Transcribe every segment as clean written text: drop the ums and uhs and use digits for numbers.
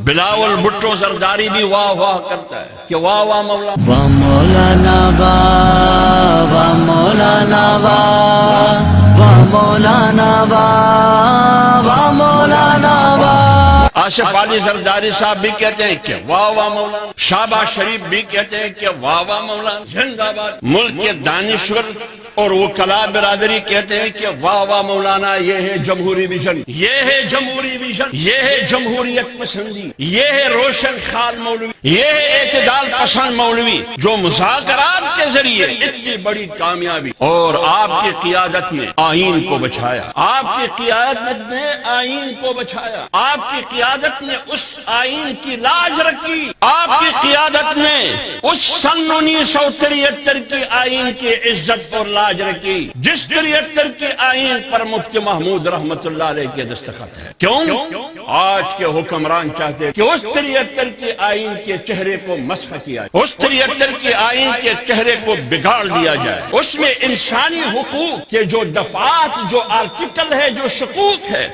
بلاول بھٹو زرداری بھی واہ واہ کرتا ہے کہ واہ واہ مولانا، واہ مولانا واہ، واہ مولانا واہ، واہ مولانا واہ، واہ مولانا واہ۔ آصف علی زرداری صاحب بھی کہتے ہیں کہ واہ واہ مولانا، شہباز شریف بھی کہتے ہیں کہ واہ واہ مولانا، زندہ باد۔ ملک کے دانشور اور وکلاء برادری کہتے ہیں کہ واہ واہ مولانا، یہ ہے جمہوری ویژن، یہ ہے جمہوری ویژن، یہ ہے جمہوریت پسندی، یہ ہے روشن خیال مولوی، یہ ہے اعتدال پسند مولوی جو مذاکرات کے ذریعے اتنی بڑی کامیابی اور آپ کی قیادت نے آئین کو بچایا، آپ کی قیادت نے آئین کو بچایا، آپ کی قیادت نے اس آئین کی لاج رکھی، آپ کی قیادت نے اس سن 1973 کی آئین کی عزت اور لاج رکھی جس 73 کی آئین پر مفتی محمود رحمت اللہ علیہ کے دستخط ہے۔ کیوں؟ آج کے حکمران چاہتے کہ اس 73 کی آئین کے چہرے کو مسخ کیا جائے، اس 73 کی آئین کے چہرے کو بگاڑ دیا جائے، اس میں انسانی حقوق کے جو دفعات، جو آرٹیکل ہے، جو شقوق ہے،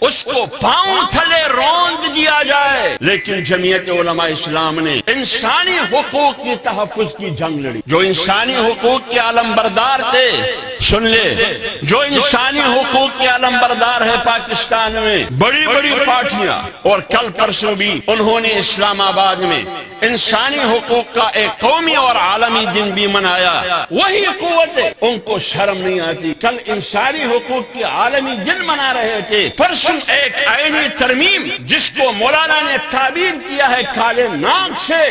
اس کو پاؤں تھلے روند دیا جائے۔ لیکن جمعیت علماء اسلام نے انسانی حقوق کی تحفظ کی جنگ لڑی۔ جو انسانی حقوق کے علمبردار تھے، سن لے، جو انسانی حقوق کے علمبردار ہے پاکستان میں، بڑی بڑی پارٹیاں، اور کل پرسوں بھی انہوں نے اسلام آباد میں انسانی حقوق کا ایک قومی اور عالمی دن بھی منایا، وہی قوتیں، ان کو شرم نہیں آتی۔ کل انسانی حقوق کے عالمی دن منا رہے تھے، پرسوں ایک آئینی ترمیم جس کو مولانا نے تعبیر کیا ہے کالے ناک سے،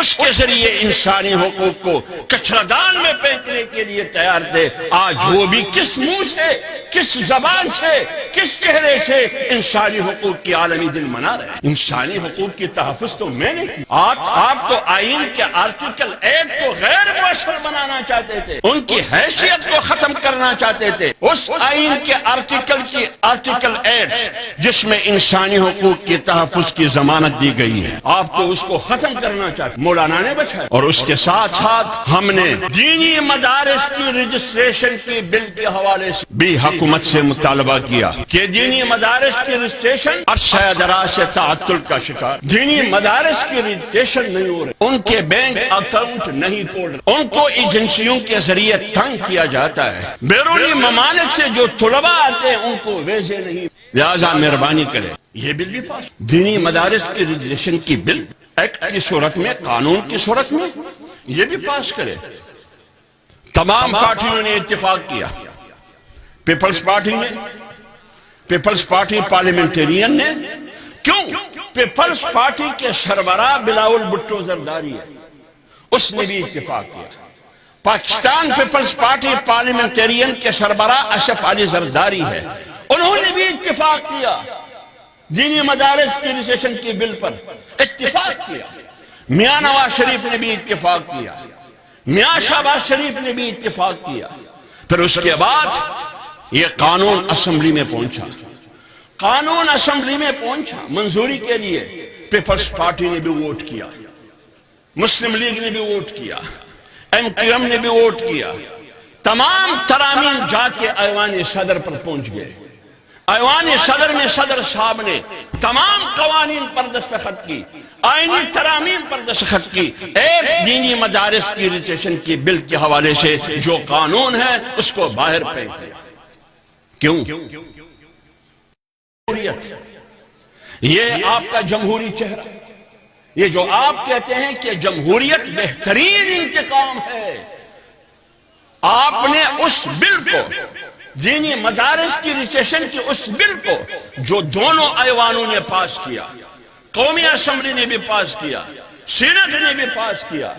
اس کے ذریعے انسانی حقوق کو کچرا دان میں پھینکنے کے لیے تیار تھے۔ آج وہ بھی کس منہ سے، کس زبان سے، کس چہرے سے انسانی حقوق کی عالمی دن منا رہے ہیں؟ انسانی حقوق کی تحفظ تو میں نے کی۔ آپ تو آئین کے آرٹیکل 1 کو غیر مؤثر بنانا چاہتے تھے، ان کی حیثیت کو ختم کرنا چاہتے تھے۔ اس آئین کے آرٹیکل 8 جس میں انسانی حقوق کے تحفظ کی ضمانت دی گئی ہے، آپ تو اس کو ختم کرنا چاہتے، مولانا نے بچایا۔ اور اس کے ساتھ ساتھ ہم نے دینی مدارس کی رجسٹریشن کی بل کے حوالے سے بھی حکومت سے مطالبہ کیا کہ دینی مدارس کی رجسٹریشن عرصہ دراز سے تعطل کا شکار، دینی مدارس کی رجسٹریشن نہیں ہو رہی، ان کے بینک اکاؤنٹ نہیں کھول رہے، ان کو ایجنسیوں کے ذریعے تنگ کیا جاتا ہے، بیرونی ممالک سے جو طلباء آتے ہیں ان کو ویزے نہیں، لہذا مہربانی کرے یہ بل بھی پاس، دینی مدارس کی رجسٹریشن کی بل ایکٹ کی صورت میں، قانون کی صورت میں یہ بھی پاس کرے۔ تمام پارٹیوں نے اتفاق کیا، پیپلز پارٹی نے، پیپلز پارٹی پارلیمنٹرین نے، کیوں؟ پیپلز پارٹی کے سربراہ بلاول بھٹو زرداری ہے، اس نے بھی اتفاق کیا۔ پاکستان پیپلز پارٹی پارلیمنٹرین کے سربراہ آصف علی زرداری ہے، انہوں نے بھی اتفاق کیا، دینی مدارس کی رجسٹریشن کی بل پر اتفاق کیا۔ میاں نواز شریف نے بھی اتفاق کیا، میاں شہباز شریف نے بھی اتفاق کیا۔ پھر اس کے بعد یہ قانون اسمبلی میں پہنچا، قانون اسمبلی میں پہنچا منظوری کے لیے، پیپلز پارٹی نے بھی ووٹ کیا، مسلم لیگ نے بھی ووٹ کیا، MQM نے بھی ووٹ کیا، تمام ترامیم جا کے ایوان صدر پر پہنچ گئے۔ ایوان صدر میں صدر صاحب نے تمام قوانین پر دستخط کی، آئینی ترامیم پر دستخط کی، ایک دینی مدارس کی رجسٹریشن کی بل کے حوالے سے جو قانون ہے اس کو باہر پھینک دیا۔ کیوں؟ یہ آپ کا جمہوری چہرہ، یہ جو آپ کہتے ہیں کہ جمہوریت بہترین انتقام ہے، آپ نے اس بل کو، دینی مدارس کی رجسٹریشن کی اس بل کو جو دونوں ایوانوں نے پاس کیا، قومی اسمبلی نے بھی پاس کیا، سینٹ نے بھی پاس کیا،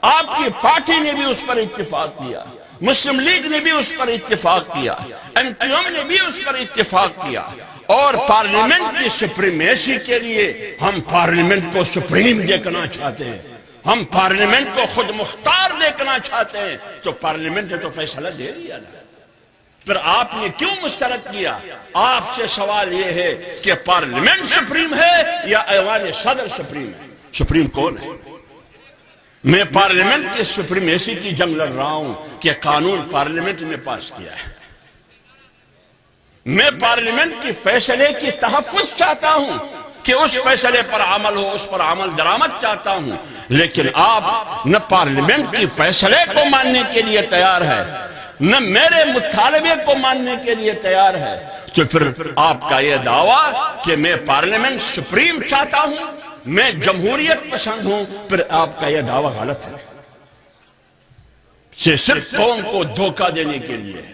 آپ کی پارٹی نے بھی اس پر اتفاق کیا، مسلم لیگ نے بھی اس پر اتفاق کیا، MQM نے بھی اس پر اتفاق کیا، اور پارلیمنٹ کی سپریمیسی کے لیے ہم پارلیمنٹ کو سپریم دیکھنا چاہتے ہیں، ہم پارلیمنٹ کو خود مختار دیکھنا چاہتے ہیں، تو پارلیمنٹ نے تو فیصلہ دے دیا نا۔ پھر آپ نے کیوں مسترد کیا؟ آپ سے سوال یہ ہے کہ پارلیمنٹ سپریم ہے یا ایوان صدر سپریم ہے؟ سپریم کون ہے؟ میں پارلیمنٹ کے سپریمیسی کی جنگ لڑ رہا ہوں کہ قانون پارلیمنٹ نے پاس کیا ہے، میں پارلیمنٹ کی فیصلے کی تحفظ چاہتا ہوں کہ اس فیصلے پر عمل ہو، اس پر عمل درآمد چاہتا ہوں، لیکن آپ نہ پارلیمنٹ کی فیصلے کو ماننے کے لیے تیار ہے، نہ میرے مطالبے کو ماننے کے لیے تیار ہے، تو پھر آپ کا یہ دعویٰ کہ میں پارلیمنٹ سپریم چاہتا ہوں، میں جمہوریت پسند ہوں، پھر آپ کا یہ دعویٰ غلط ہے، صرف قوم کو دھوکہ دینے کے لیے ہے۔